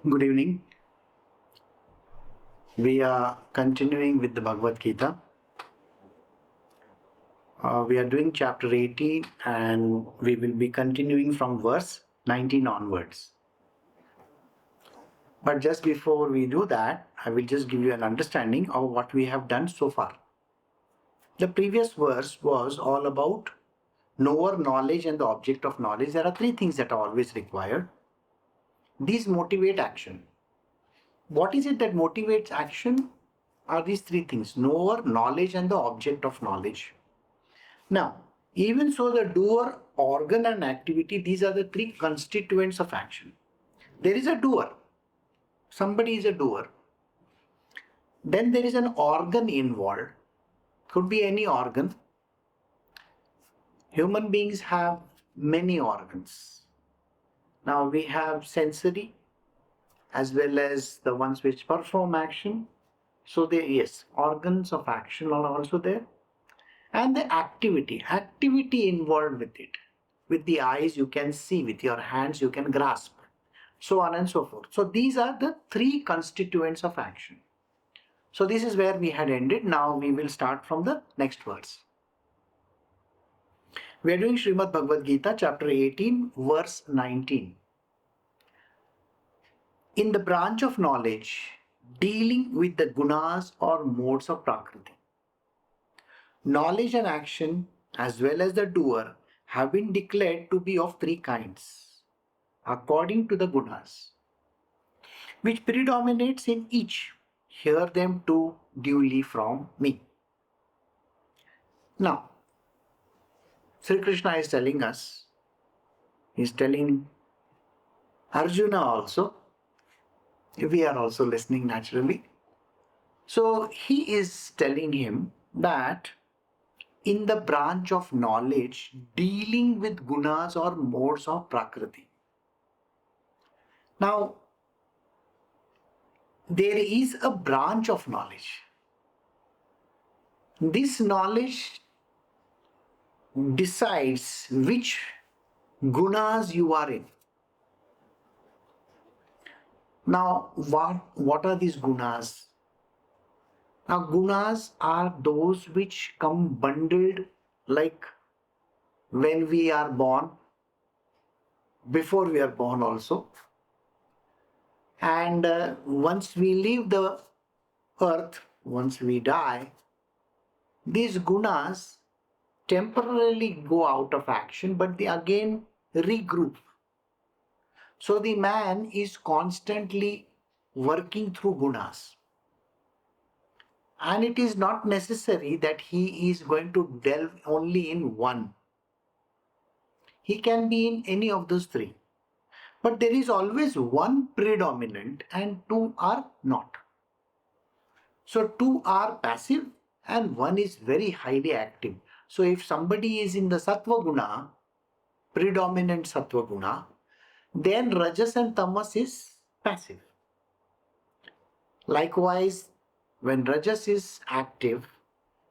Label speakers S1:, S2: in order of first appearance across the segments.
S1: Good evening. We are continuing with the Bhagavad Gita. We are doing chapter 18 and we will be continuing from verse 19 onwards. But just before we do that, I will just give you an understanding of what we have done so far. The previous verse was all about knower, knowledge and the object of knowledge. There are three things that are always required. These motivate action. What is it that motivates action? Are these three things: knower, knowledge and the object of knowledge. Now, even so, the doer, organ and activity, these are the three constituents of action. There is a doer. Somebody is a doer. Then there is an organ involved. Could be any organ. Human beings have many organs. Now we have sensory as well as the ones which perform action. So there, yes, organs of action are also there. And the activity involved with it. With the eyes you can see, with your hands you can grasp, so on and so forth. So these are the three constituents of action. So this is where we had ended. Now we will start from the next verse. We are doing Srimad Bhagavad Gita chapter 18 verse 19. In the branch of knowledge, dealing with the gunas or modes of Prakriti, knowledge and action as well as the doer have been declared to be of three kinds according to the gunas, which predominates in each. Hear them too duly from me. Now, Sri Krishna is telling us, he is telling Arjuna also, we are also listening naturally. So he is telling him that in the branch of knowledge, dealing with gunas or modes of Prakriti. Now, there is a branch of knowledge. This knowledge decides which gunas you are in. Now, what are these gunas? Now, gunas are those which come bundled like when we are born, before we are born also. And once we leave the earth, once we die, these gunas temporarily go out of action, but they again regroup. So the man is constantly working through gunas. And it is not necessary that he is going to delve only in one. He can be in any of those three. But there is always one predominant and two are not. So two are passive and one is very highly active. So if somebody is in the Sattva Guna, predominant Sattva Guna, then Rajas and Tamas is passive. Likewise, when Rajas is active,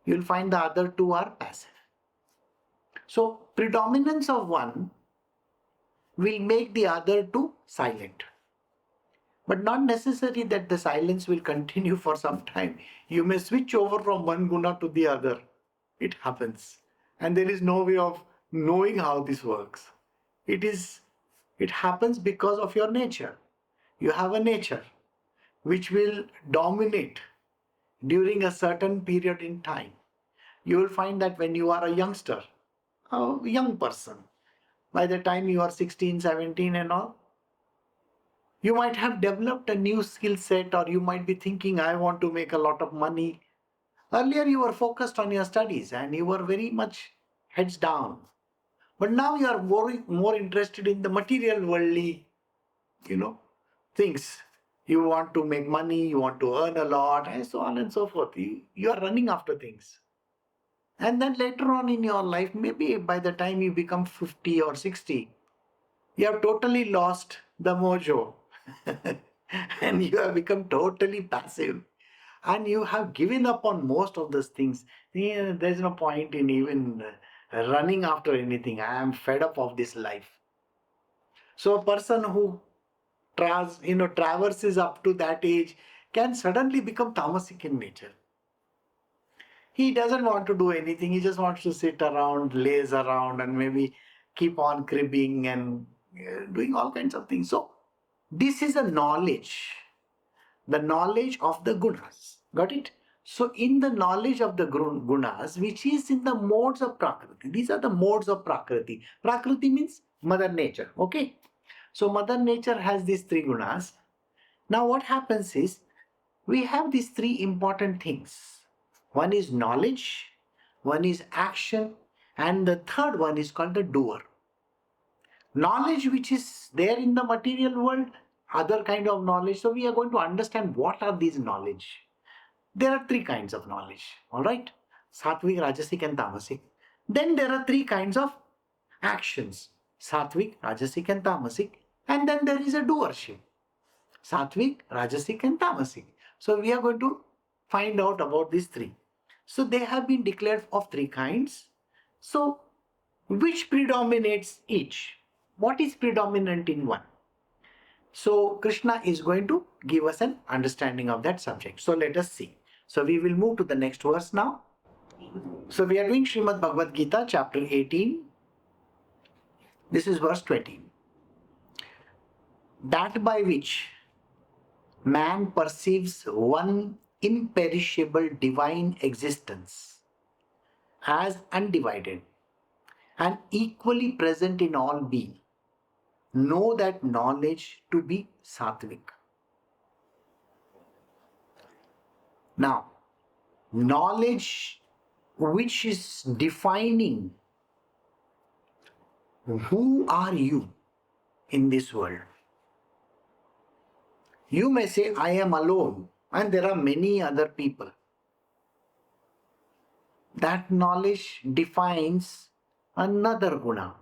S1: you will find the other two are passive. So predominance of one will make the other two silent. But not necessary that the silence will continue for some time. You may switch over from one guna to the other. It happens. And there is no way of knowing how this works. It happens because of your nature. You have a nature which will dominate during a certain period in time. You will find that when you are a youngster, a young person, by the time you are 16, 17 and all, you might have developed a new skill set, or you might be thinking, I want to make a lot of money. Earlier you were focused on your studies and you were very much heads down. But now you are more interested in the material worldly, things. You want to make money, you want to earn a lot, and so on and so forth. You are running after things. And then later on in your life, maybe by the time you become 50 or 60, you have totally lost the mojo. And you have become totally passive. And you have given up on most of those things. There's no point in even running after anything. I am fed up of this life. So a person who traverses up to that age can suddenly become tamasic in nature. He doesn't want to do anything. He just wants to sit around, laze around, and maybe keep on cribbing and doing all kinds of things. So, this is a knowledge, the knowledge of the gunas. Got it? So, in the knowledge of the gunas, which is in the modes of Prakriti, these are the modes of Prakriti. Prakriti means Mother Nature. Okay? So, Mother Nature has these three gunas. Now, what happens is we have these three important things. One is knowledge, one is action, and the third one is called the doer. Knowledge which is there in the material world, other kind of knowledge. So we are going to understand what are these knowledge. There are three kinds of knowledge, all right? Satvic, Rajasic and Tamasic. Then there are three kinds of actions. Satvic, Rajasic and Tamasic. And then there is a doership. Satvic, Rajasic and Tamasic. So we are going to find out about these three. So they have been declared of three kinds. So which predominates each? What is predominant in one? So Krishna is going to give us an understanding of that subject. So let us see. So we will move to the next verse now. So we are doing Srimad Bhagavad Gita chapter 18. This is verse 20. That by which man perceives one imperishable divine existence as undivided and equally present in all being, know that knowledge to be Satvik. Now, knowledge which is defining who are you in this world. You may say, I am alone and there are many other people. That knowledge defines another guna.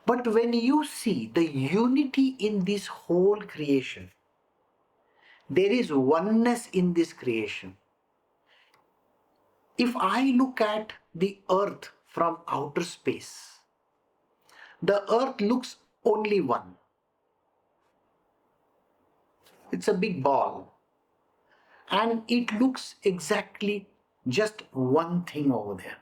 S1: But when you see the unity in this whole creation, there is oneness in this creation. If I look at the earth from outer space, the earth looks only one. It's a big ball. And it looks exactly just one thing over there.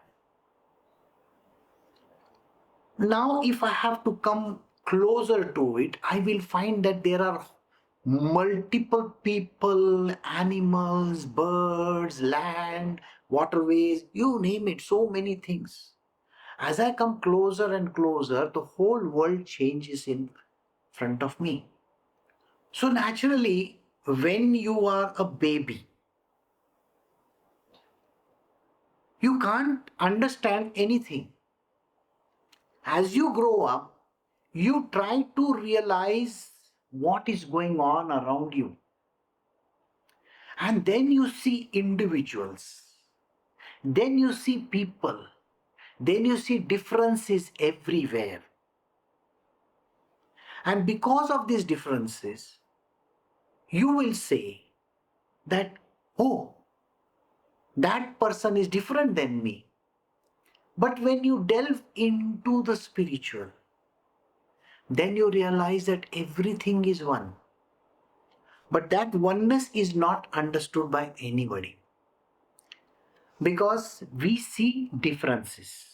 S1: Now, if I have to come closer to it, I will find that there are multiple people, animals, birds, land, waterways, you name it, so many things. As I come closer and closer, the whole world changes in front of me. So naturally, when you are a baby, you can't understand anything. As you grow up, you try to realize what is going on around you. And then you see individuals. Then you see people. Then you see differences everywhere. And because of these differences, you will say that, oh, that person is different than me. But when you delve into the spiritual, then you realize that everything is one. But that oneness is not understood by anybody. Because we see differences.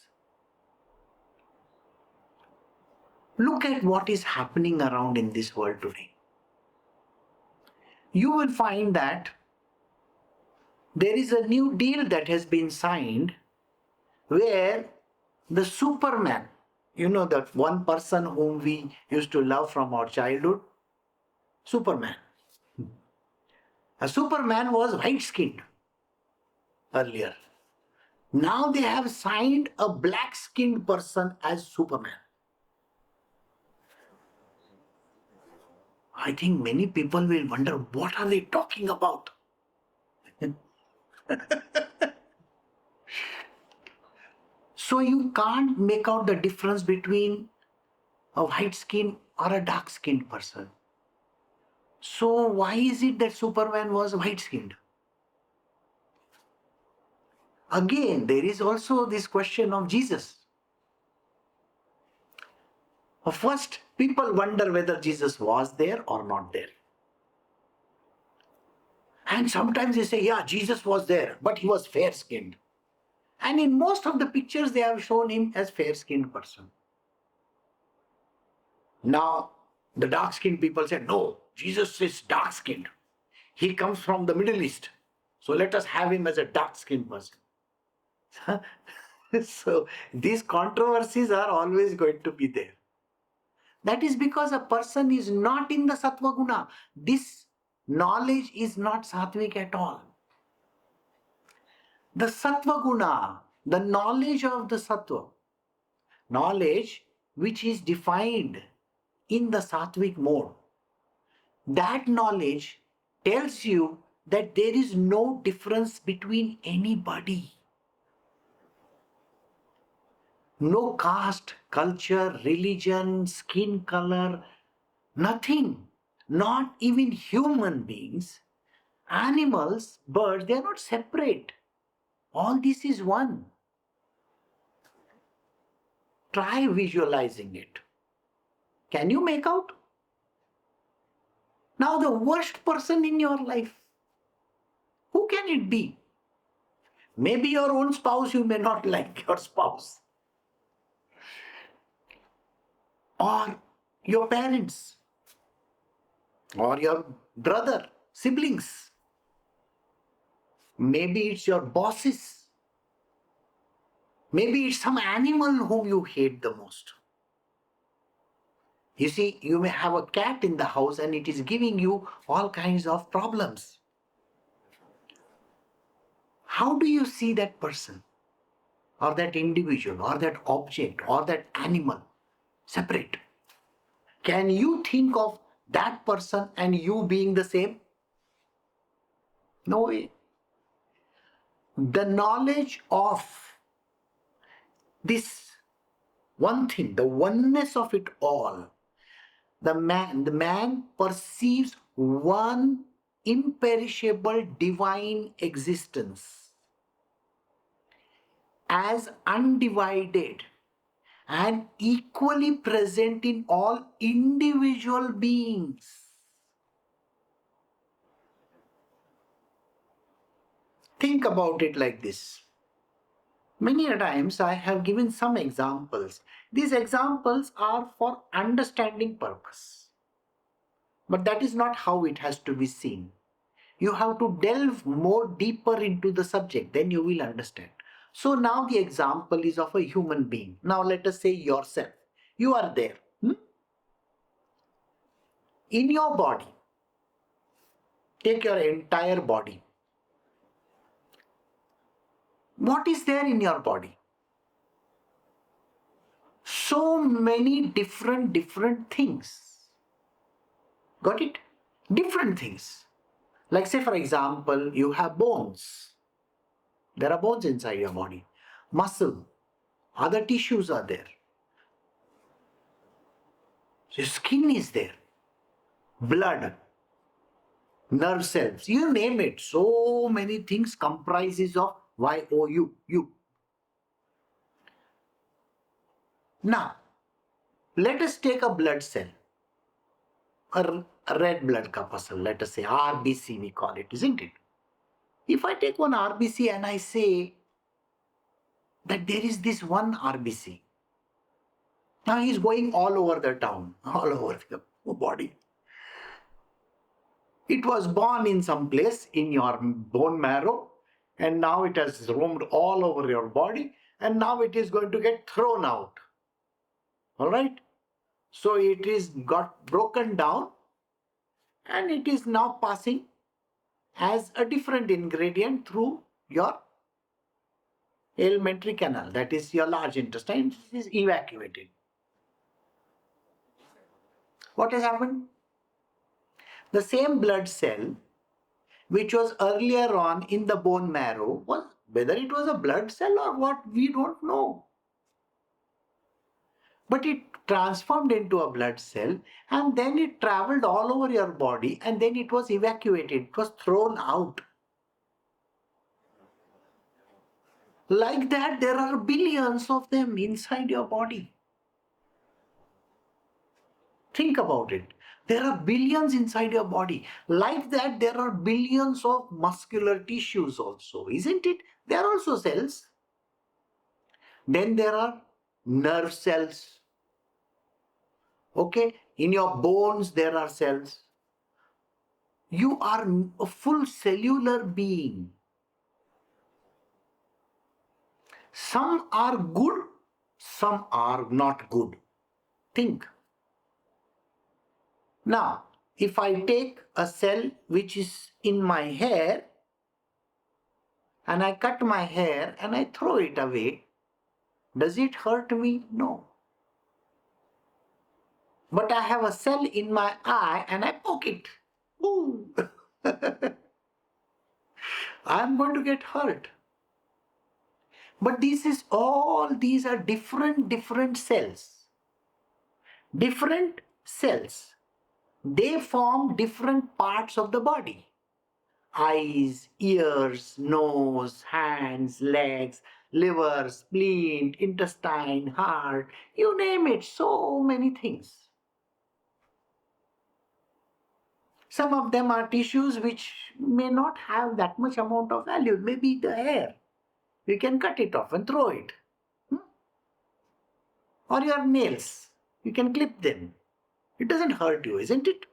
S1: Look at what is happening around in this world today. You will find that there is a new deal that has been signed where the Superman, that one person whom we used to love from our childhood, Superman. A Superman was white-skinned earlier. Now they have signed a black-skinned person as Superman. I think many people will wonder, what are they talking about? So you can't make out the difference between a white-skinned or a dark-skinned person. So why is it that Superman was white-skinned? Again, there is also this question of Jesus. First, People wonder whether Jesus was there or not there. And sometimes they say, yeah, Jesus was there, but he was fair-skinned. And in most of the pictures, they have shown him as fair-skinned person. Now, the dark-skinned people say, no, Jesus is dark-skinned. He comes from the Middle East. So let us have him as a dark-skinned person. So these controversies are always going to be there. That is because a person is not in the Sattva Guna. This knowledge is not Sattvic at all. The Sattva Guna, the knowledge of the Sattva, knowledge which is defined in the Sattvic mode, that knowledge tells you that there is no difference between anybody. No caste, culture, religion, skin color, nothing. Not even human beings, animals, birds, they are not separate. All this is one. Try visualizing it. Can you make out? Now, the worst person in your life, who can it be? Maybe your own spouse, you may not like your spouse. Or your parents. Or your brother, siblings. Maybe it's your bosses. Maybe it's some animal whom you hate the most. You see, you may have a cat in the house and it is giving you all kinds of problems. How do you see that person, or that individual, or that object, or that animal separate? Can you think of that person and you being the same? No way. The knowledge of this one thing, the oneness of it all, the man perceives one imperishable divine existence as undivided and equally present in all individual beings. Think about it like this. Many a times I have given some examples. These examples are for understanding purpose. But that is not how it has to be seen. You have to delve more deeper into the subject, then you will understand. So now the example is of a human being. Now let us say yourself. You are there. In your body, take your entire body. What is there in your body? So many different things. Got it? Different things. Like say for example, you have bones. There are bones inside your body. Muscle. Other tissues are there. Your skin is there. Blood. Nerve cells. You name it. So many things comprises of you. Now, let us take a blood cell. A red blood corpuscle, let us say RBC we call it, isn't it? If I take one RBC and I say that there is this one RBC, now he is going all over the town, all over the body. It was born in some place in your bone marrow and now it has roamed all over your body and now it is going to get thrown out. All right? So it is got broken down and it is now passing as a different ingredient through your alimentary canal, that is your large intestine, is evacuated. What has happened? The same blood cell which was earlier on in the bone marrow, whether it was a blood cell or what, we don't know. But it transformed into a blood cell and then it traveled all over your body and then it was evacuated, it was thrown out. Like that, there are billions of them inside your body. Think about it. There are billions inside your body. Like that, there are billions of muscular tissues also, isn't it? They are also cells. Then there are nerve cells. Okay, in your bones there are cells. You are a full cellular being. Some are good, some are not good. Think. Now, if I take a cell which is in my hair and I cut my hair and I throw it away, does it hurt me? No. But I have a cell in my eye and I poke it. Ooh. I'm going to get hurt. But these are different cells. Different cells. They form different parts of the body. Eyes, ears, nose, hands, legs, liver, spleen, intestine, heart, you name it, so many things. Some of them are tissues which may not have that much amount of value. Maybe the hair. You can cut it off and throw it. Or your nails. You can clip them. It doesn't hurt you, isn't it?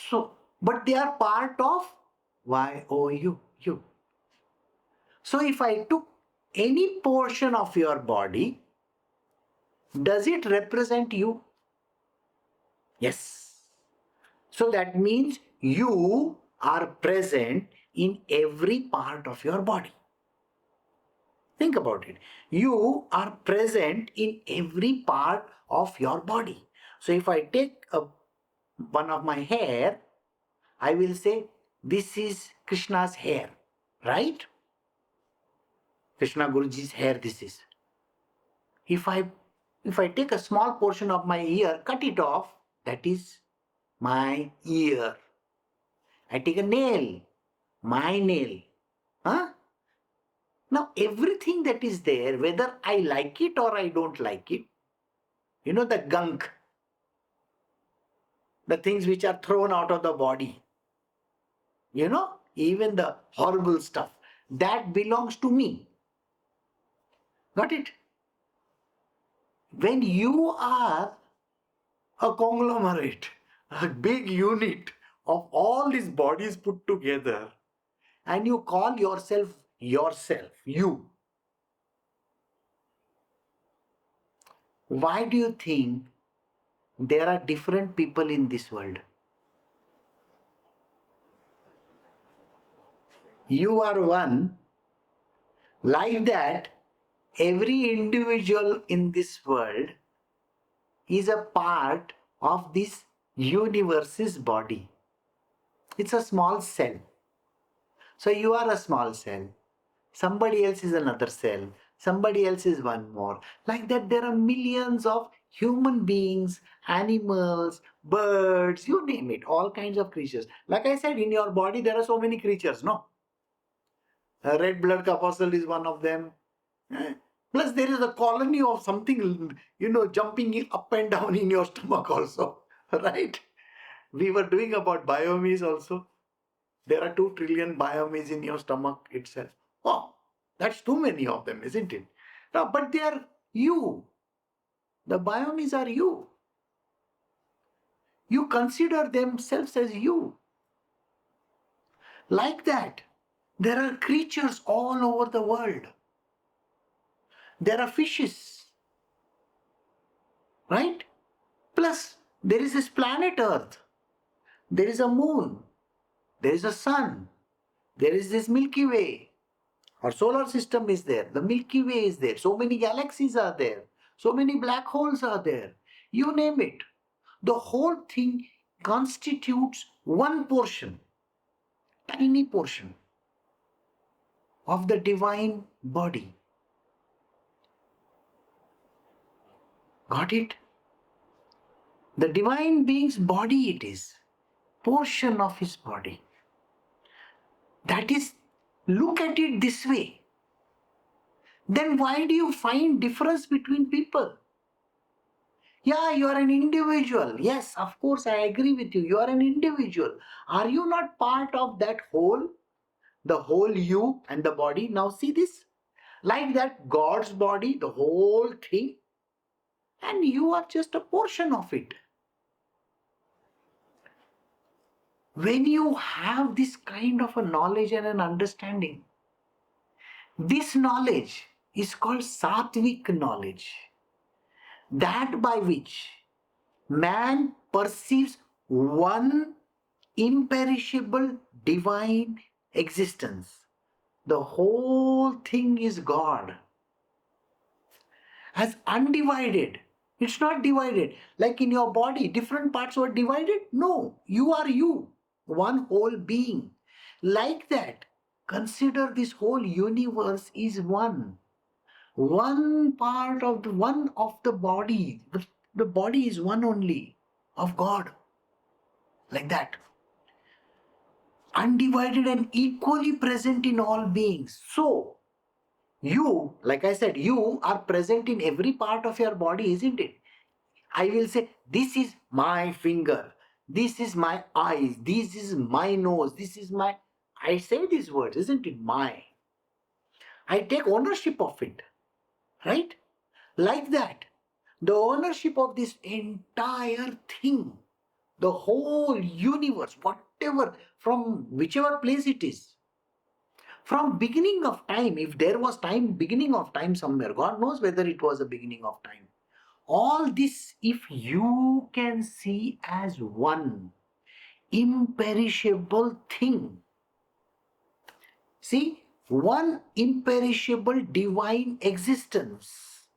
S1: So, but they are part of you. So if I took any portion of your body, does it represent you? Yes. So that means you are present in every part of your body. Think about it. You are present in every part of your body. So if I take one of my hair, I will say, this is Krishna's hair, right? Krishna Guruji's hair, this is. If I take a small portion of my ear, cut it off, that is my ear. I take a nail, my nail. Huh? Now everything that is there, whether I like it or I don't like it, the gunk, the things which are thrown out of the body, even the horrible stuff, that belongs to me. Got it? When you are a conglomerate, a big unit of all these bodies put together, and you call yourself, you. Why do you think there are different people in this world? You are one. Like that, every individual in this world is a part of this universe's body. It's a small cell. So you are a small cell. Somebody else is another cell. Somebody else is one more. Like that, there are millions of human beings, animals, birds, you name it, all kinds of creatures. Like I said, in your body, there are so many creatures, no? A red blood corpuscle is one of them. Plus, there is a colony of something, jumping up and down in your stomach also, right? We were doing about biomes also. There are 2 trillion biomes in your stomach itself. Oh, that's too many of them, isn't it? Now, but they are you. The biomes are you. You consider themselves as you. Like that, there are creatures all over the world. There are fishes, right? Plus, there is this planet Earth. There is a moon. There is a sun. There is this Milky Way. Our solar system is there. The Milky Way is there. So many galaxies are there. So many black holes are there. You name it. The whole thing constitutes one portion, tiny portion of the divine body. Got it? The divine being's body it is. Portion of his body. That is, look at it this way. Then why do you find difference between people? Yeah, you are an individual. Yes, of course, I agree with you. You are an individual. Are you not part of that whole? The whole you and the body. Now see this. Like that, God's body, the whole thing, and you are just a portion of it. When you have this kind of a knowledge and an understanding, this knowledge is called Satvic knowledge, that by which man perceives one imperishable divine existence. The whole thing is God, as undivided. It's not divided. Like in your body, different parts were divided. No, you are you, one whole being. Like that, consider this whole universe is one. One part of the body. The body is one only of God. Like that. Undivided and equally present in all beings. So, you, like I said, you are present in every part of your body, isn't it? I will say, this is my finger, this is my eyes, this is my nose, this is my. I say these words, isn't it? My. I take ownership of it, right? Like that. The ownership of this entire thing, the whole universe, whatever, from whichever place it is. From beginning of time, if there was time, beginning of time somewhere, God knows whether it was a beginning of time. All this, if you can see as one imperishable thing, see, one imperishable divine existence,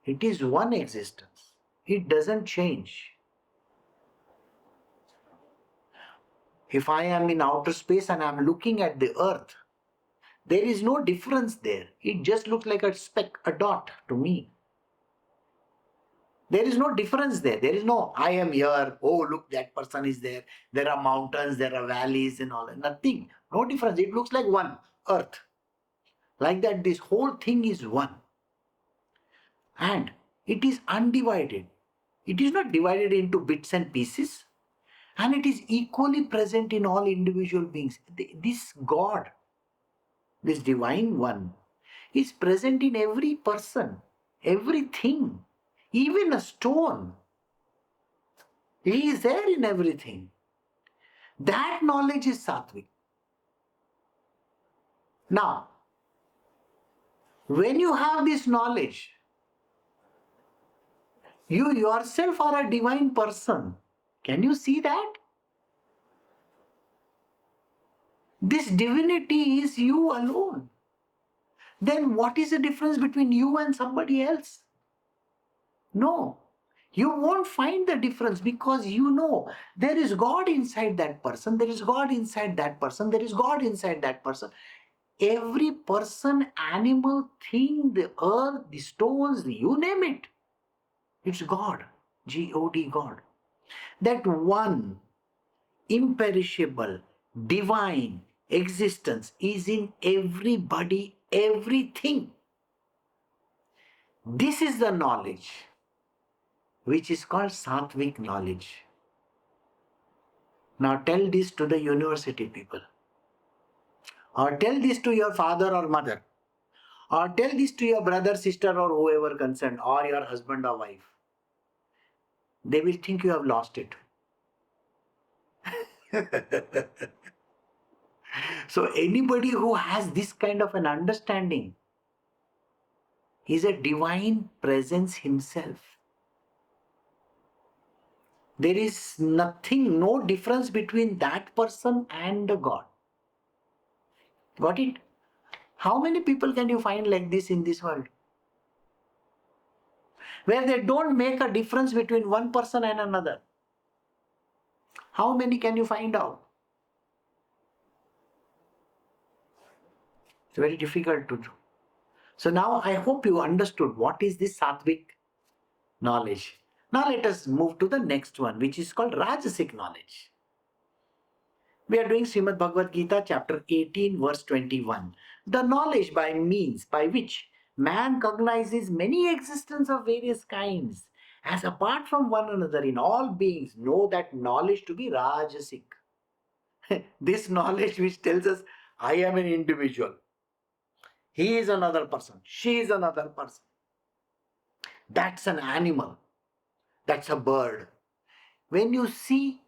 S1: it is one existence, it doesn't change. If I am in outer space and I am looking at the earth, there is no difference there. It just looks like a speck, a dot to me. There is no difference there. There is no, I am here, oh look, that person is there. There are mountains, there are valleys and all. Nothing. No difference. It looks like one earth. Like that, this whole thing is one. And it is undivided. It is not divided into bits and pieces. And it is equally present in all individual beings. This God, this divine one, is present in every person, everything, even a stone. He is there in everything. That knowledge is Satvik. Now, when you have this knowledge, you yourself are a divine person. Can you see that? This divinity is you alone. Then what is the difference between you and somebody else? No. You won't find the difference because you know there is God inside that person, there is God inside that person, there is God inside that person. Every person, animal, thing, the earth, the stones, you name it. It's God. G-O-D, God. That one imperishable, divine existence is in everybody, everything. This is the knowledge which is called Satvik knowledge. Now tell this to the university people, or tell this to your father or mother, or tell this to your brother, sister, or whoever concerned, or your husband or wife. They will think you have lost it. So anybody who has this kind of an understanding is a divine presence himself. There is nothing, no difference between that person and the God. Got it? How many people can you find like this in this world? Where they don't make a difference between one person and another. How many can you find out? It's very difficult to do. So now I hope you understood what is this Satvik knowledge. Now let us move to the next one, which is called Rajasic knowledge. We are doing Srimad Bhagavad Gita chapter 18 verse 21. The knowledge by which man cognizes many existences of various kinds as apart from one another in all beings, know that knowledge to be Rajasic. This knowledge which tells us, I am an individual, he is another person, she is another person. That's an animal, that's a bird. When you see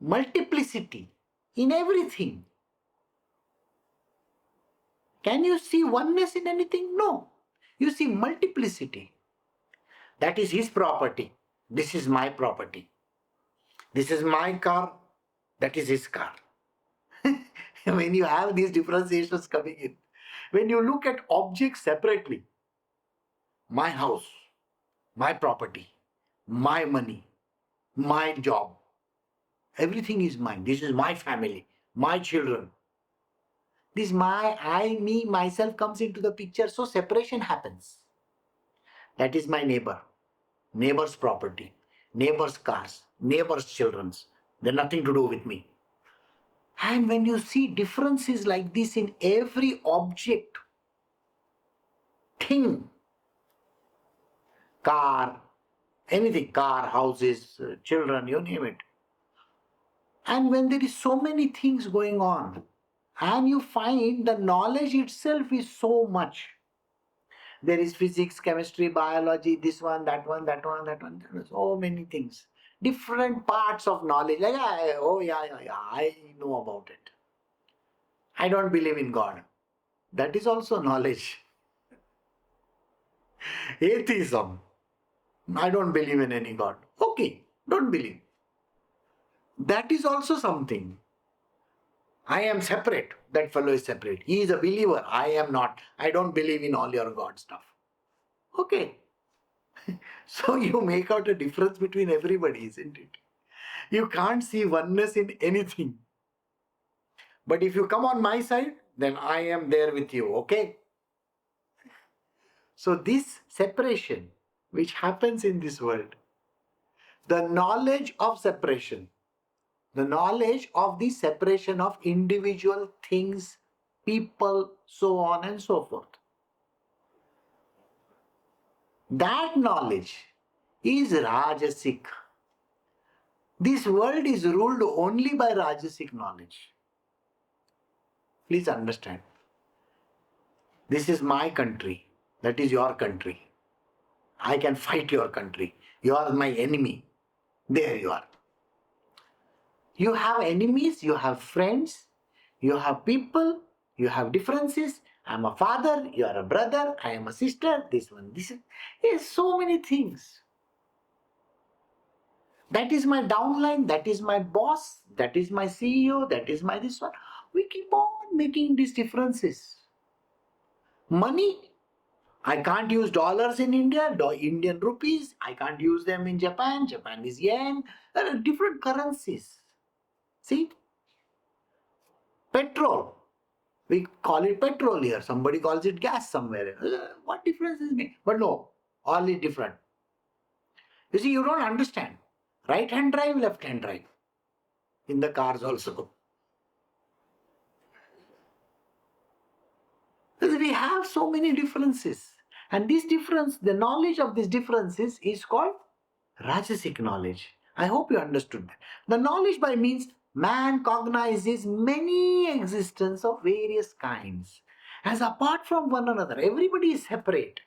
S1: multiplicity in everything, can you see oneness in anything? No. You see multiplicity. That is his property. This is my property. This is my car. That is his car. When you have these differentiations coming in, when you look at objects separately, my house, my property, my money, my job, everything is mine. This is my family, my children. This my, I, me, myself comes into the picture, so separation happens. That is my neighbor, neighbor's property, neighbor's cars, neighbor's children's. They're nothing to do with me. And when you see differences like this in every object, thing, car, anything, car, houses, children, you name it. And when there is so many things going on, and you find the knowledge itself is so much. There is physics, chemistry, biology, this one, that one, that one, that one. There are so many things. Different parts of knowledge. Like, I know about it. I don't believe in God. That is also knowledge. Atheism. I don't believe in any God. Okay, don't believe. That is also something. I am separate. That fellow is separate. He is a believer. I am not. I don't believe in all your God stuff. Okay. So you make out a difference between everybody, isn't it? You can't see oneness in anything. But if you come on my side, then I am there with you. Okay? So this separation which happens in this world, the knowledge of separation, the knowledge of the separation of individual things, people, so on and so forth. That knowledge is Rajasic. This world is ruled only by Rajasic knowledge. Please understand. This is my country. That is your country. I can fight your country. You are my enemy. There you are. You have enemies, you have friends, you have people, you have differences. I am a father, you are a brother, I am a sister, this one, this is. Yes, so many things. That is my downline, that is my boss, that is my CEO, that is my this one. We keep on making these differences. Money, I can't use dollars in India, Indian rupees, I can't use them in Japan, Japan is yen. There are different currencies. See? Petrol. We call it petrol here. Somebody calls it gas somewhere. What difference is it? But no, all is different. You see, you don't understand. Right hand drive, left hand drive. In the cars also. Because we have so many differences. And this difference, the knowledge of these differences is called Rajasic knowledge. I hope you understood that. The knowledge by means man cognizes many existence of various kinds as apart from one another. Everybody is separate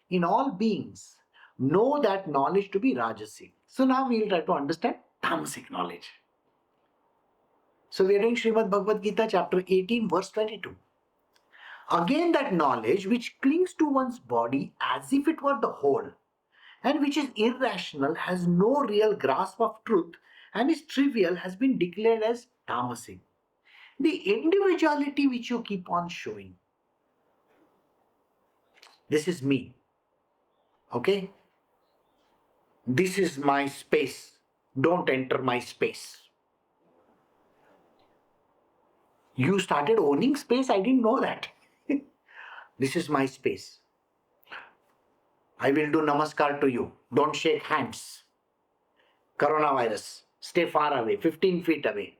S1: in all beings. Know that knowledge to be Rajasic. So now we will try to understand Tamasic knowledge. So we are doing Srimad Bhagavad Gita chapter 18 verse 22. Again that knowledge which clings to one's body as if it were the whole and which is irrational, has no real grasp of truth, and is trivial, has been declared as tamasic. The individuality which you keep on showing. This is me. Okay? This is my space. Don't enter my space. You started owning space, I didn't know that. This is my space. I will do namaskar to you. Don't shake hands. Coronavirus. Stay far away, 15 feet away.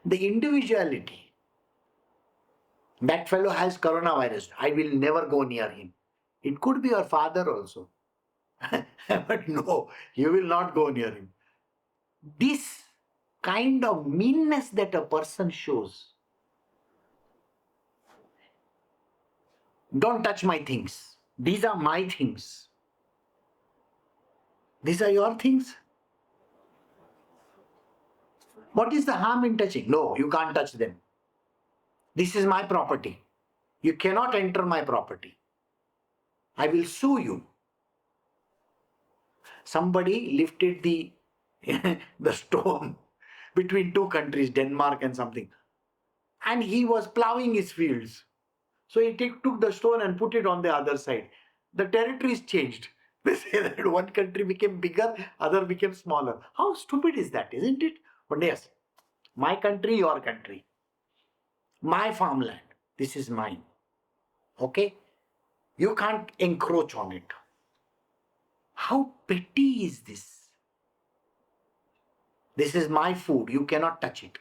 S1: The individuality. That fellow has coronavirus. I will never go near him. It could be your father also. But no, you will not go near him. This kind of meanness that a person shows, don't touch my things. These are my things. These are your things. What is the harm in touching? No, you can't touch them. This is my property. You cannot enter my property. I will sue you. Somebody lifted the, the stone between two countries, Denmark and something, and he was plowing his fields. So he took the stone and put it on the other side. The territories changed. They say that one country became bigger, other became smaller. How stupid is that, isn't it? But yes, my country, your country. My farmland, this is mine. Okay? You can't encroach on it. How petty is this? This is my food, you cannot touch it.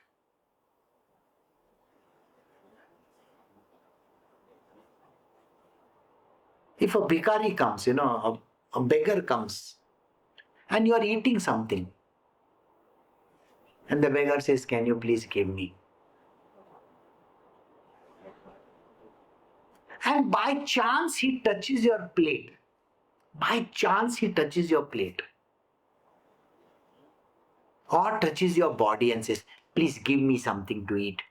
S1: If a bhikari comes, a beggar comes, and you are eating something, and the beggar says, "Can you please give me?" And by chance he touches your plate. By chance he touches your plate. Or touches your body and says, "Please give me something to eat."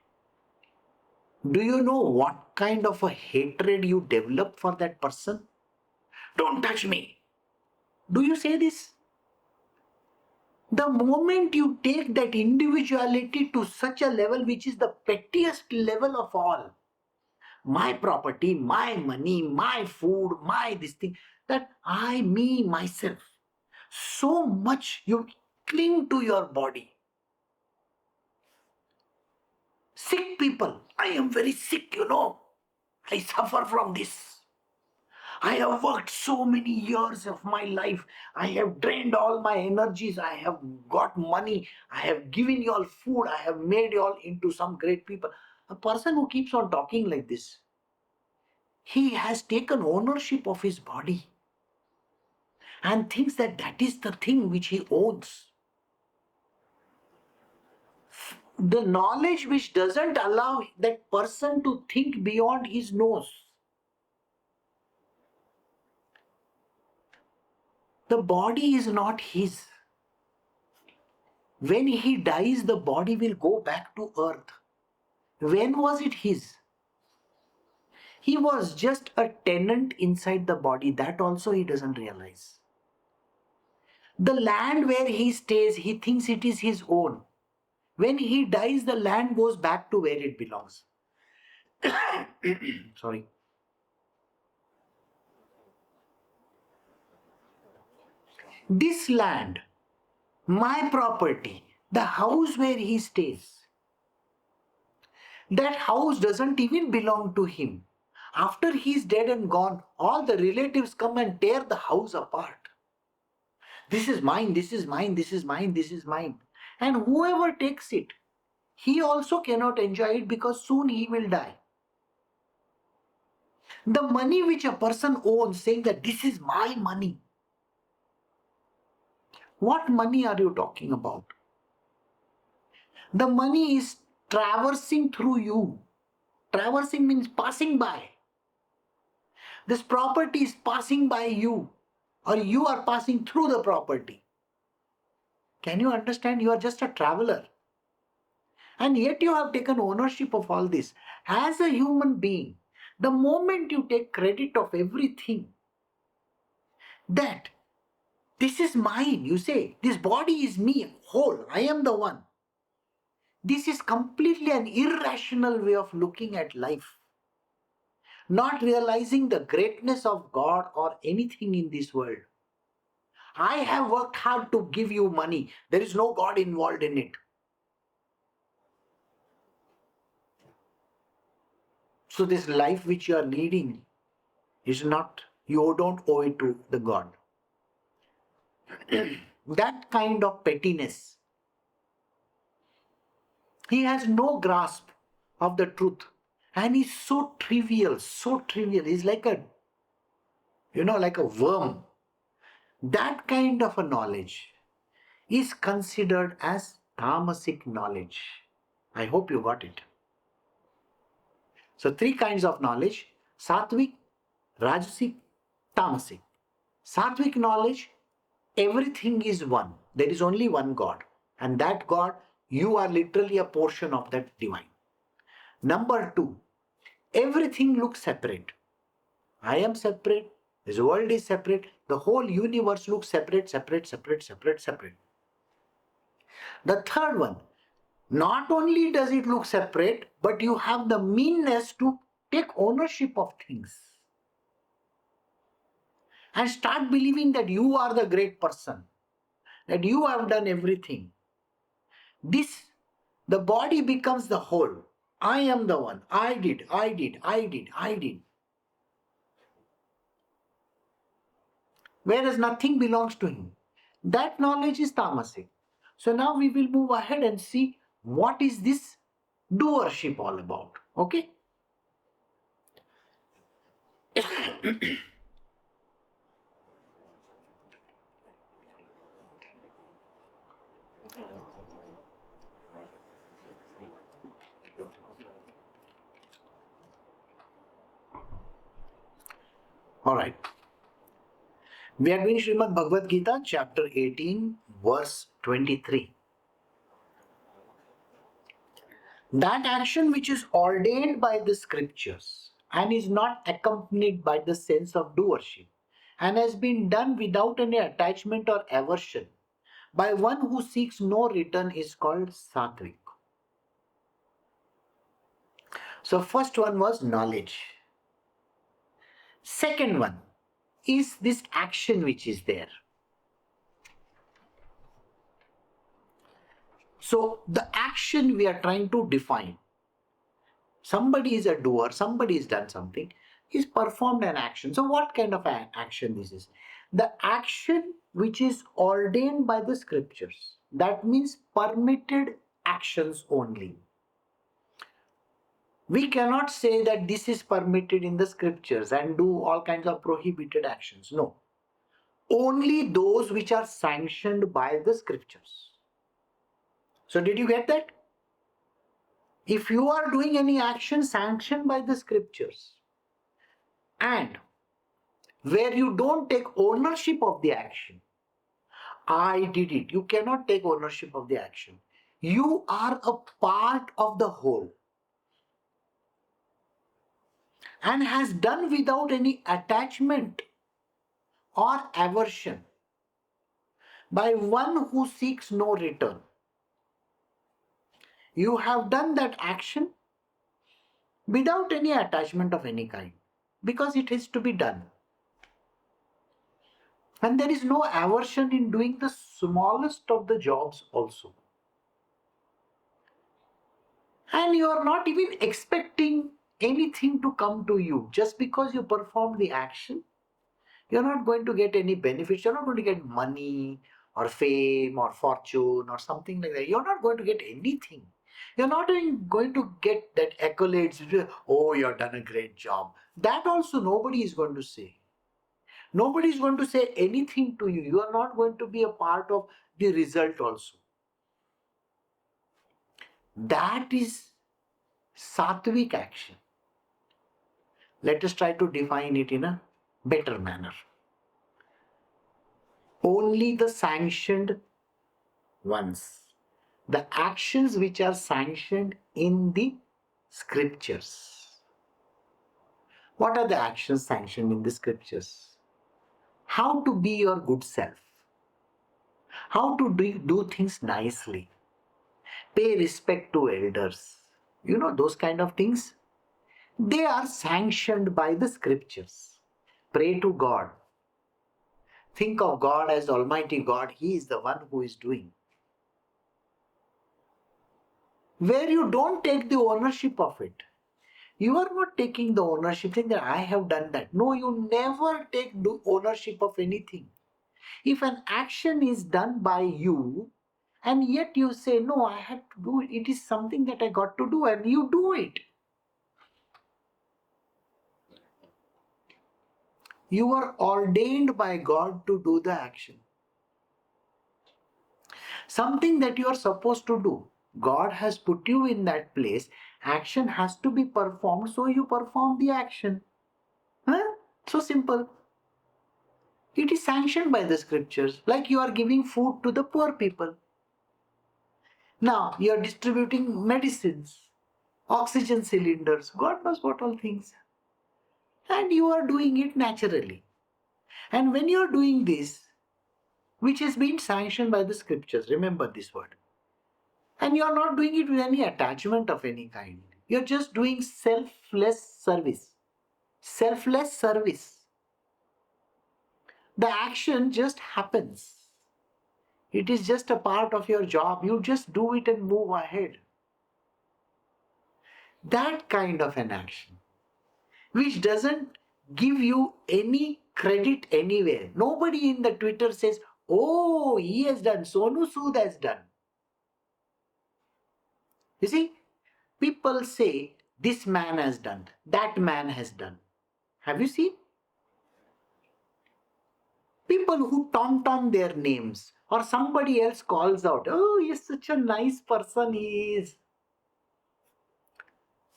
S1: Do you know what kind of a hatred you develop for that person? Don't touch me. Do you say this? The moment you take that individuality to such a level, which is the pettiest level of all, my property, my money, my food, my this thing, that I, me, myself, so much you cling to your body. Sick people, I am very sick, I suffer from this. I have worked so many years of my life. I have drained all my energies. I have got money. I have given you all food. I have made you all into some great people. A person who keeps on talking like this, he has taken ownership of his body and thinks that that is the thing which he owns. The knowledge which doesn't allow that person to think beyond his nose. The body is not his. When he dies, the body will go back to earth. When was it his? He was just a tenant inside the body. That also he doesn't realize. The land where he stays, he thinks it is his own. When he dies, the land goes back to where it belongs. Sorry. This land, my property, the house where he stays, that house doesn't even belong to him. After he's dead and gone, all the relatives come and tear the house apart. This is mine, this is mine, this is mine, this is mine. And whoever takes it, he also cannot enjoy it because soon he will die. The money which a person owns, saying that this is my money. What money are you talking about? The money is traversing through you. Traversing means passing by. This property is passing by you, or you are passing through the property. Can you understand? You are just a traveler. And yet you have taken ownership of all this. As a human being, the moment you take credit of everything, that this is mine, you say, this body is me, whole, I am the one. This is completely an irrational way of looking at life. Not realizing the greatness of God or anything in this world. I have worked hard to give you money. There is no God involved in it. So this life which you are leading is not, you don't owe it to the God. That kind of pettiness. He has no grasp of the truth. And he's so trivial, so trivial. He's like a, like a worm. That kind of a knowledge is considered as tamasic knowledge. I hope you got it. So three kinds of knowledge: Satvic, Rajasic, Tamasic. Satvic knowledge, everything is one. There is only one God. And that God, you are literally a portion of that divine. Number two, everything looks separate. I am separate. This world is separate. The whole universe looks separate, separate, separate, separate, separate. The third one, not only does it look separate, but you have the meanness to take ownership of things and start believing that you are the great person, that you have done everything. This, the body becomes the whole. I am the one. I did, I did, I did, I did. Whereas nothing belongs to him. That knowledge is tamasic. So now we will move ahead and see what is this doership all about. Okay? All right. We are doing Srimad Bhagavad Gita, chapter 18, verse 23. That action which is ordained by the scriptures and is not accompanied by the sense of doership and has been done without any attachment or aversion by one who seeks no return is called Satvik. So first one was knowledge. Second one is this action which is there. So the action we are trying to define. Somebody is a doer, somebody has done something, he's performed an action. So what kind of an action this is? The action which is ordained by the scriptures. That means permitted actions only. We cannot say that this is permitted in the scriptures and do all kinds of prohibited actions. No. Only those which are sanctioned by the scriptures. So did you get that? If you are doing any action sanctioned by the scriptures and where you don't take ownership of the action, I did it. You cannot take ownership of the action. You are a part of the whole and has done without any attachment or aversion by one who seeks no return. You have done that action without any attachment of any kind because it is to be done. And there is no aversion in doing the smallest of the jobs also. And you are not even expecting anything to come to you. Just because you perform the action, you're not going to get any benefits. You're not going to get money or fame or fortune or something like that. You're not going to get anything. You're not even going to get that accolades. Oh, you've done a great job. That also nobody is going to say. Nobody is going to say anything to you. You are not going to be a part of the result also. That is Satvik action. Let us try to define it in a better manner. Only the sanctioned ones. The actions which are sanctioned in the scriptures. What are the actions sanctioned in the scriptures? How to be your good self. How to do things nicely. Pay respect to elders. You know, those kind of things. They are sanctioned by the scriptures. Pray to God. Think of God as Almighty God. He is the one who is doing. Where you don't take the ownership of it. You are not taking the ownership, saying that I have done that. No, you never take ownership of anything. If an action is done by you, and yet you say, no, I had to do it. It is something that I got to do, and you do it. You are ordained by God to do the action. Something that you are supposed to do. God has put you in that place. Action has to be performed, so you perform the action. Huh? So simple. It is sanctioned by the scriptures, like you are giving food to the poor people. Now you are distributing medicines, oxygen cylinders, God knows what all things. And you are doing it naturally. And when you are doing this, which has been sanctioned by the scriptures, remember this word, and you are not doing it with any attachment of any kind. You're just doing selfless service. Selfless service. The action just happens. It is just a part of your job. You just do it and move ahead. That kind of an action, which doesn't give you any credit anywhere. Nobody in the Twitter says, oh, he has done, Sonu Sood has done. You see, people say, this man has done, that man has done. Have you seen? People who tom their names, or somebody else calls out, oh, he's such a nice person he is.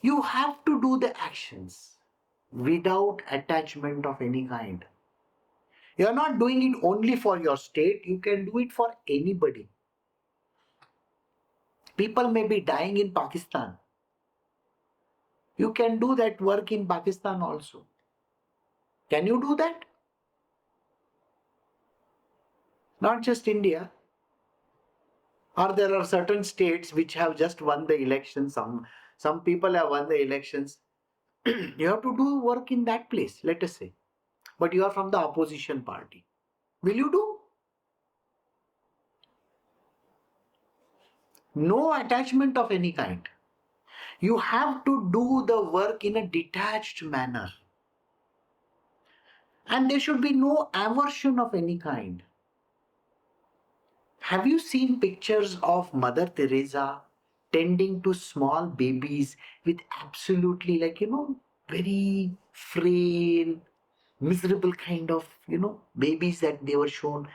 S1: You have to do the actions without attachment of any kind. You are not doing it only for your state, you can do it for anybody. People may be dying in Pakistan. You can do that work in Pakistan also. Can you do that? Not just India. Or there are certain states which have just won the election. Some people have won the elections. You have to do work in that place, let us say. But you are from the opposition party. Will you do? No attachment of any kind. You have to do the work in a detached manner. And there should be no aversion of any kind. Have you seen pictures of Mother Teresa tending to small babies with absolutely, very frail, miserable kind of, babies that they were shown?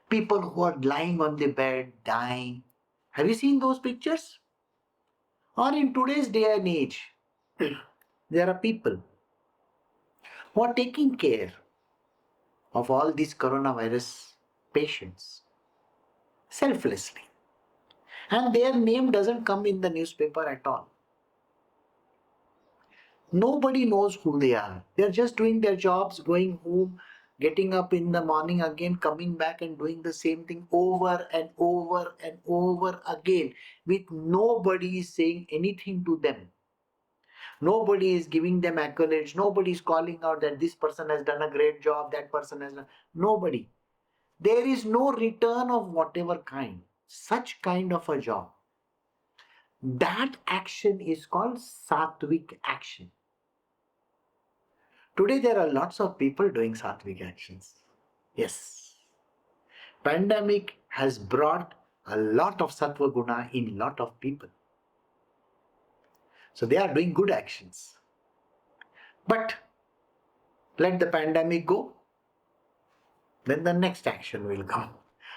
S1: People who are lying on the bed, dying. Have you seen those pictures? Or in today's day and age, there are people who are taking care of all these coronavirus patients selflessly. And their name doesn't come in the newspaper at all. Nobody knows who they are. They're just doing their jobs, going home, getting up in the morning again, coming back and doing the same thing over and over and over again, with nobody saying anything to them. Nobody is giving them accolades. Nobody is calling out that this person has done a great job, that person has done. Nobody. There is no return of whatever kind. Such kind of a job. That action is called Satvic action. Today there are lots of people doing Satvic actions. Yes. Pandemic has brought a lot of Sattva Guna in lot of people. So they are doing good actions. But let the pandemic go, then the next action will come.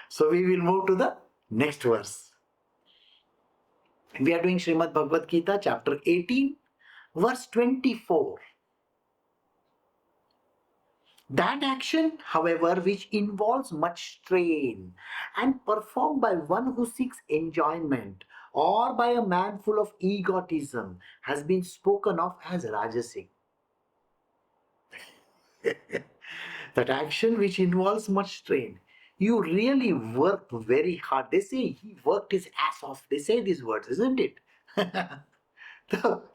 S1: So we will move to the next verse. We are doing Srimad Bhagavad Gita chapter 18, verse 24. That action, however, which involves much strain and performed by one who seeks enjoyment or by a man full of egotism, has been spoken of as Rajasic. That action which involves much strain. You really work very hard. They say he worked his ass off. They say these words, isn't it?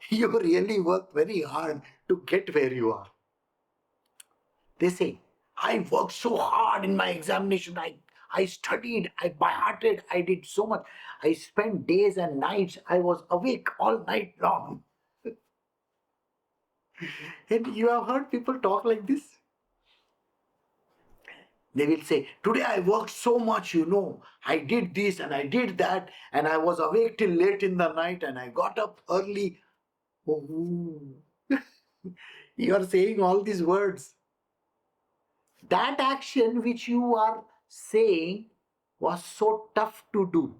S1: You really worked very hard to get where you are. They say, I worked so hard in my examination. I studied, I by-hearted, I did so much. I spent days and nights. I was awake all night long. And you have heard people talk like this? They will say, today I worked so much, I did this and I did that, and I was awake till late in the night and I got up early. Oh. You are saying all these words. That action which you are saying was so tough to do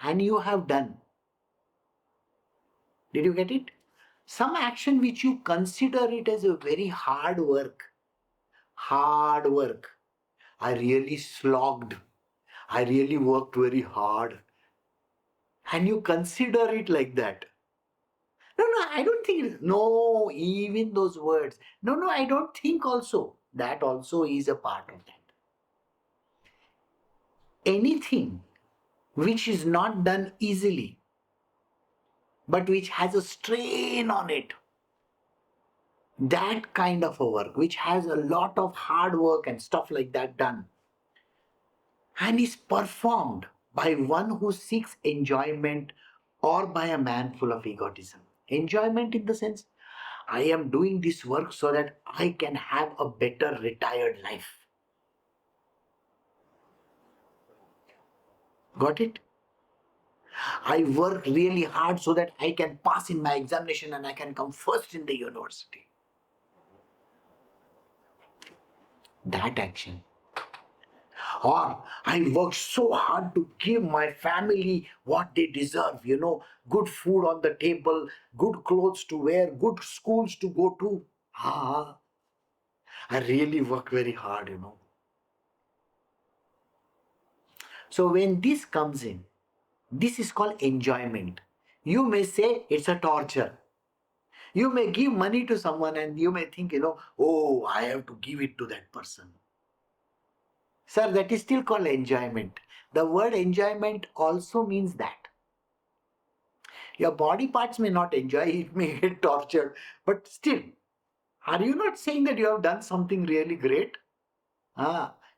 S1: and you have done. Did you get it? Some action which you consider it as a very hard work. Hard work. I really slogged. I really worked very hard. And you consider it like that. No, I don't think it is. No, even those words. No, I don't think also. That also is a part of that. Anything which is not done easily, but which has a strain on it, that kind of a work, which has a lot of hard work and stuff like that done, and is performed by one who seeks enjoyment or by a man full of egotism. Enjoyment in the sense, I am doing this work so that I can have a better retired life. Got it? I work really hard so that I can pass in my examination and I can come first in the university. That action. Or I work so hard to give my family what they deserve, good food on the table, good clothes to wear, good schools to go to. I really work very hard. So when this comes in, this is called enjoyment. You may say it's a torture. You may give money to someone and you may think, oh, I have to give it to that person. Sir, that is still called enjoyment. The word enjoyment also means that. Your body parts may not enjoy, it may get tortured, but still, are you not saying that you have done something really great?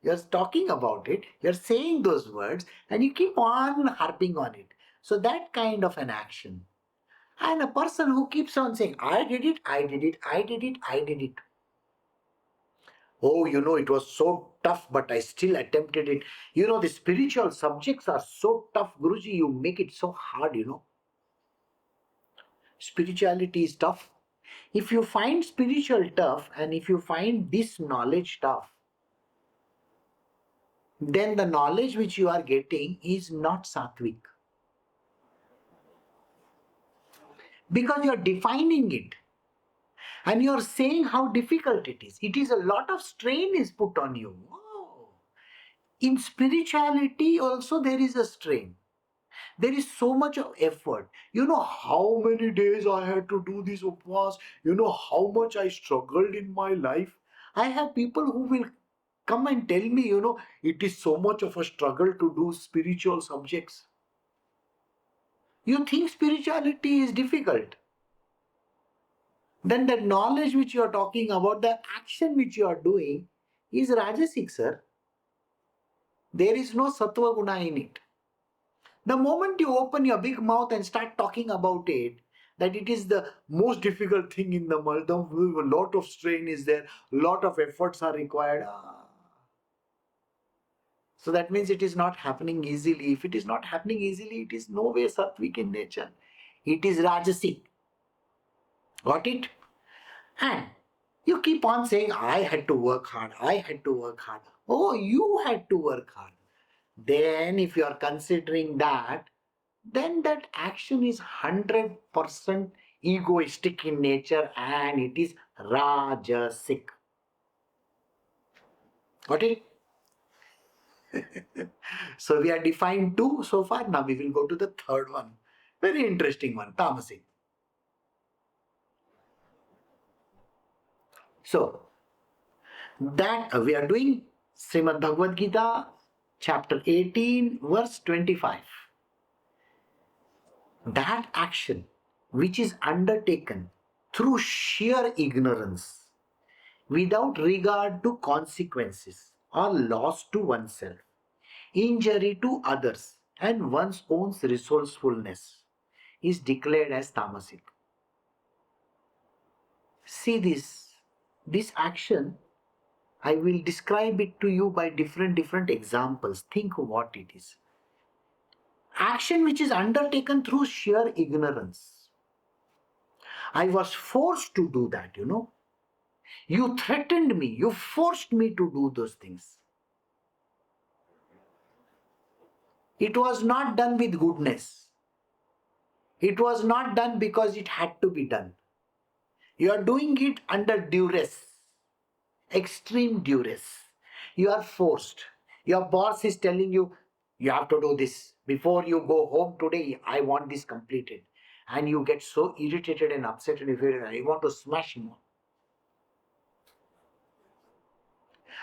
S1: You're talking about it, you're saying those words, and you keep on harping on it. So that kind of an action. And a person who keeps on saying, I did it, I did it, I did it, I did it. Oh, it was so tough, but I still attempted it. The spiritual subjects are so tough, Guruji, you make it so hard. Spirituality is tough. If you find spiritual tough and if you find this knowledge tough, then the knowledge which you are getting is not Satvik. Because you are defining it and you are saying how difficult it is. It is a lot of strain is put on you. Oh. In spirituality also there is a strain. There is so much of effort. You know how many days I had to do this upvas. You know how much I struggled in my life. I have people who will come and tell me, it is so much of a struggle to do spiritual subjects. You think spirituality is difficult. Then the knowledge which you are talking about, the action which you are doing is Rajasic, sir. There is no Sattva Guna in it. The moment you open your big mouth and start talking about it, that it is the most difficult thing in the world, a lot of strain is there, a lot of efforts are required. So that means it is not happening easily. If it is not happening easily, it is no way Sattvic in nature. It is Rajasic. Got it? And you keep on saying, I had to work hard, I had to work hard. Oh, you had to work hard. Then if you are considering that, then that action is 100% egoistic in nature and it is Rajasic. Got it? So we are defined two so far. Now we will go to the third one. Very interesting one, Tamasic. So that we are doing Srimad Bhagavad Gita, chapter 18, verse 25. That action which is undertaken through sheer ignorance, without regard to consequences or loss to oneself, injury to others, and one's own resourcefulness, is declared as tamasic. See this action, I will describe it to you by different examples. Think what it is. Action which is undertaken through sheer ignorance. I was forced to do that. You threatened me. You forced me to do those things. It was not done with goodness. It was not done because it had to be done. You are doing it under duress, extreme duress. You are forced. Your boss is telling you, you have to do this. Before you go home today, I want this completed. And you get so irritated and upset and you want to smash him.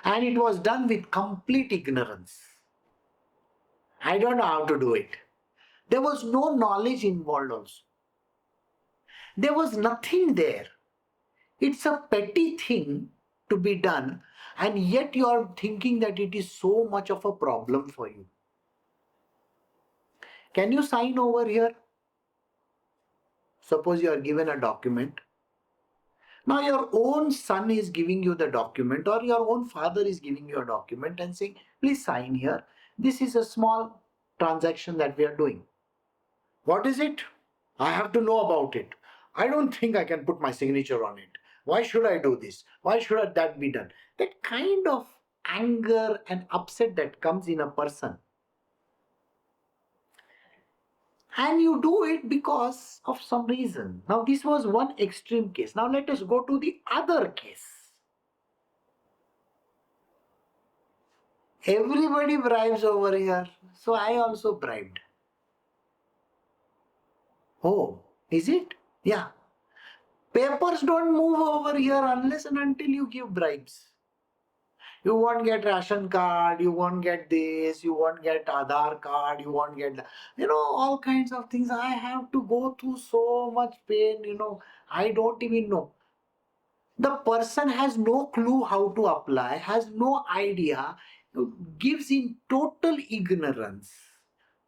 S1: And it was done with complete ignorance. I don't know how to do it. There was no knowledge involved also. There was nothing there. It's a petty thing to be done, and yet you are thinking that it is so much of a problem for you. Can you sign over here? Suppose you are given a document. Now your own son is giving you the document, or your own father is giving you a document and saying, please sign here. This is a small transaction that we are doing. What is it? I have to know about it. I don't think I can put my signature on it. Why should I do this? Why should that be done? That kind of anger and upset that comes in a person. And you do it because of some reason. Now this was one extreme case. Now let us go to the other case. Everybody bribes over here. So I also bribed. Oh, is it? Yeah. Papers don't move over here unless and until you give bribes. You won't get ration card, you won't get this, you won't get Aadhaar card, you won't get, all kinds of things. I have to go through so much pain, I don't even know. The person has no clue how to apply, has no idea, gives in total ignorance.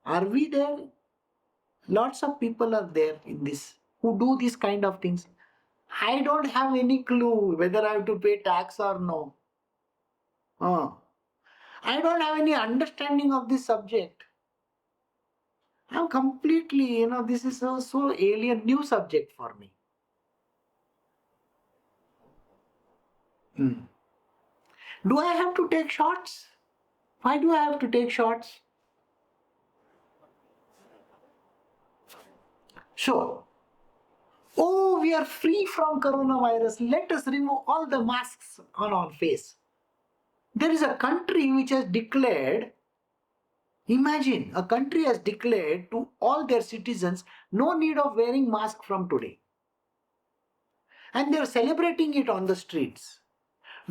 S1: Are we there? Lots of people are there in this who do these kind of things. I don't have any clue whether I have to pay tax or no. I don't have any understanding of this subject. I'm completely, this is so alien, new subject for me. Do I have to take shots? Why do I have to take shots? So, we are free from coronavirus. Let us remove all the masks on our face. There is a country which has declared, imagine, a country has declared to all their citizens, no need of wearing mask from today. And they are celebrating it on the streets.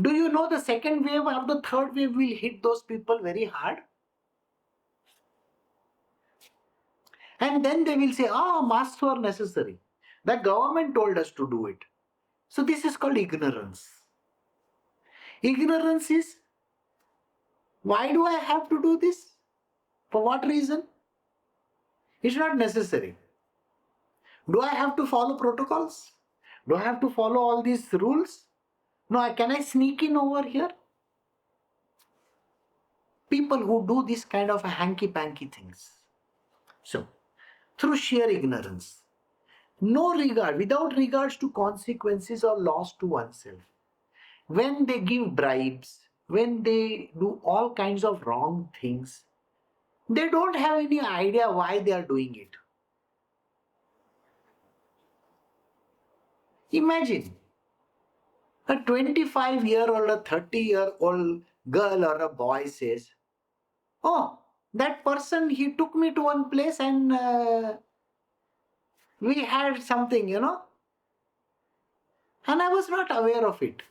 S1: Do you know the second wave or the third wave will hit those people very hard? And then they will say, masks were necessary. The government told us to do it. So this is called ignorance. Ignorance is, why do I have to do this? For what reason? It's not necessary. Do I have to follow protocols? Do I have to follow all these rules? No, can I sneak in over here? People who do this kind of hanky-panky things. So, through sheer ignorance, no regard, without regards to consequences or loss to oneself, when they give bribes, when they do all kinds of wrong things, they don't have any idea why they are doing it. Imagine a 25-year-old, a 30-year-old girl or a boy says, that person, he took me to one place and we had something, and I was not aware of it.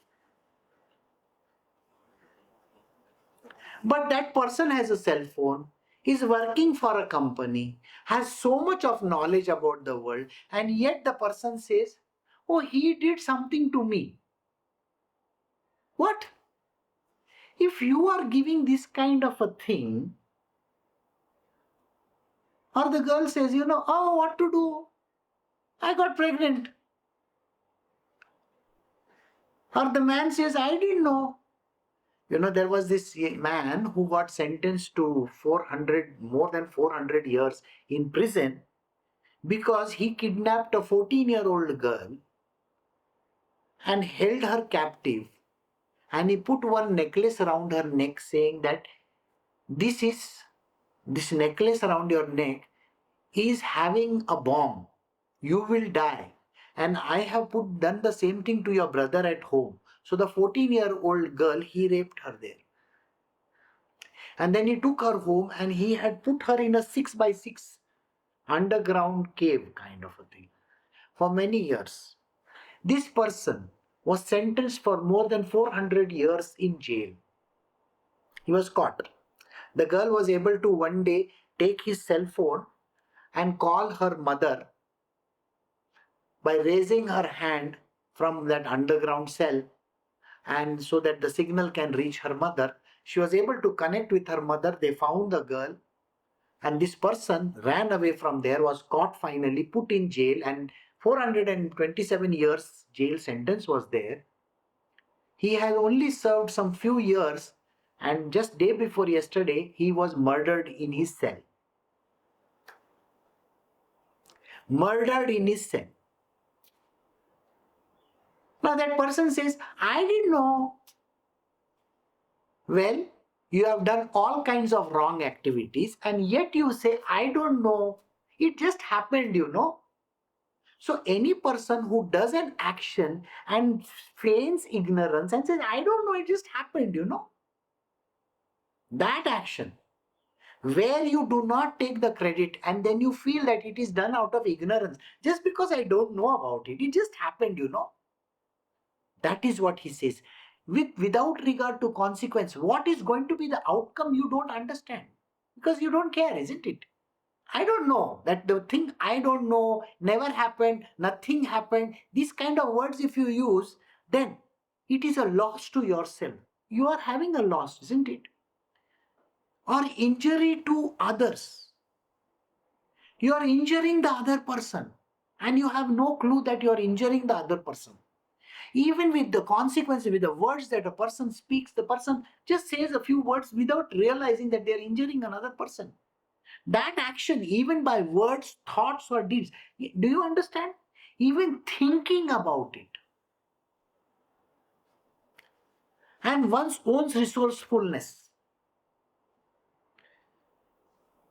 S1: But that person has a cell phone, is working for a company, has so much of knowledge about the world, and yet the person says, he did something to me. What? If you are giving this kind of a thing, or the girl says, what to do? I got pregnant. Or the man says, I didn't know. There was this man who got sentenced to more than 400 years in prison because he kidnapped a 14-year-old girl and held her captive, and he put one necklace around her neck, saying that this necklace around your neck is having a bomb. You will die. And I have done the same thing to your brother at home. So the 14-year-old girl, he raped her there. And then he took her home and he had put her in a 6 by 6 underground cave kind of a thing for many years. This person was sentenced for more than 400 years in jail. He was caught. The girl was able to one day take his cell phone and call her mother by raising her hand from that underground cell, and so that the signal can reach her mother. She was able to connect with her mother. They found the girl, and this person ran away from there, was caught finally, put in jail, and 427 years jail sentence was there. He had only served some few years, and just day before yesterday he was murdered in his cell. Murdered in his cell. Now that person says, I didn't know. Well, you have done all kinds of wrong activities and yet you say, I don't know. It just happened, you know. So any person who does an action and feigns ignorance and says, I don't know, it just happened, you know. That action where you do not take the credit and then you feel that it is done out of ignorance, just because I don't know about it, it just happened, you know. That is what he says. Without regard to consequence, what is going to be the outcome you don't understand, because you don't care, isn't it? I don't know, that the thing I don't know, never happened, nothing happened, these kind of words if you use, then it is a loss to yourself. You are having a loss, isn't it? Or injury to others. You are injuring the other person and you have no clue that you are injuring the other person. Even with the consequences, with the words that a person speaks, the person just says a few words without realizing that they are injuring another person. That action, even by words, thoughts, or deeds, do you understand? Even thinking about it and one's own resourcefulness,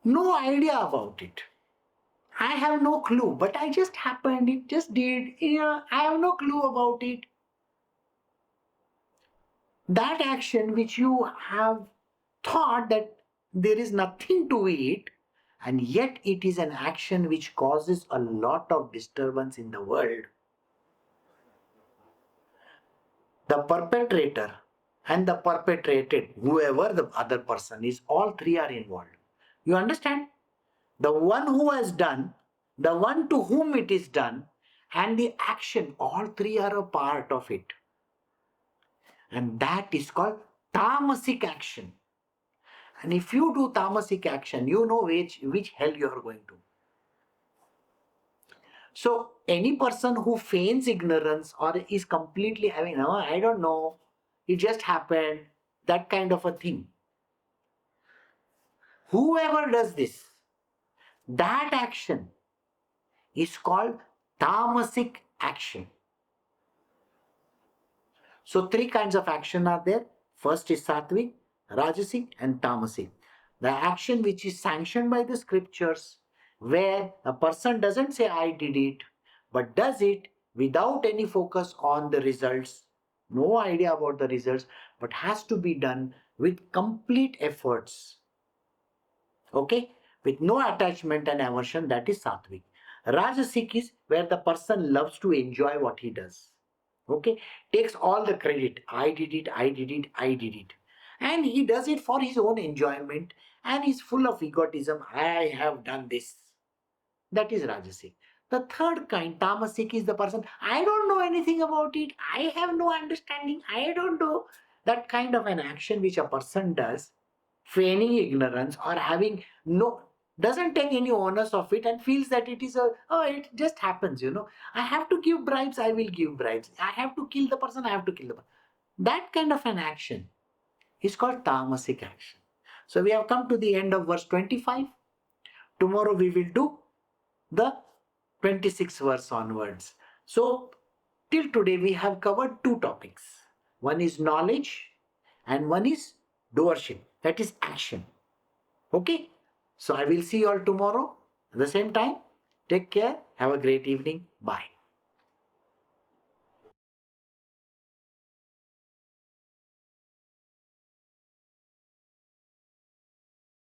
S1: no idea about it. I have no clue, but I just happened, it just did. Yeah, I have no clue about it. That action which you have thought that there is nothing to it, and yet it is an action which causes a lot of disturbance in the world. The perpetrator and the perpetrated, whoever the other person is, all three are involved. You understand? The one who has done, the one to whom it is done, and the action, all three are a part of it. And that is called tamasic action. And if you do tamasic action, you know which hell you are going to. So any person who feigns ignorance or is completely having, no, I don't know, it just happened, that kind of a thing. Whoever does this, that action is called tamasic action. So three kinds of action are there. First is Satvic, Rajasic and Tamasic. The action which is sanctioned by the scriptures, where a person doesn't say I did it, but does it without any focus on the results, no idea about the results, but has to be done with complete efforts. Okay? With no attachment and aversion, that is Satvic. Rajasic is where the person loves to enjoy what he does. Okay, takes all the credit. I did it, I did it, I did it. And he does it for his own enjoyment and he's full of egotism. I have done this. That is Rajasic. The third kind, Tamasic, is the person, I don't know anything about it. I have no understanding. I don't know. That kind of an action which a person does, feigning ignorance or having no, doesn't take any onus of it and feels that it is it just happens, you know. I have to give bribes, I will give bribes. I have to kill the person, I have to kill the person. That kind of an action is called tamasic action. So we have come to the end of verse 25. Tomorrow we will do the 26th verse onwards. So Till today, we have covered two topics. One is knowledge and one is doership, that is action. Okay? So I will see you all tomorrow at the same time. Take care. Have a great evening. Bye.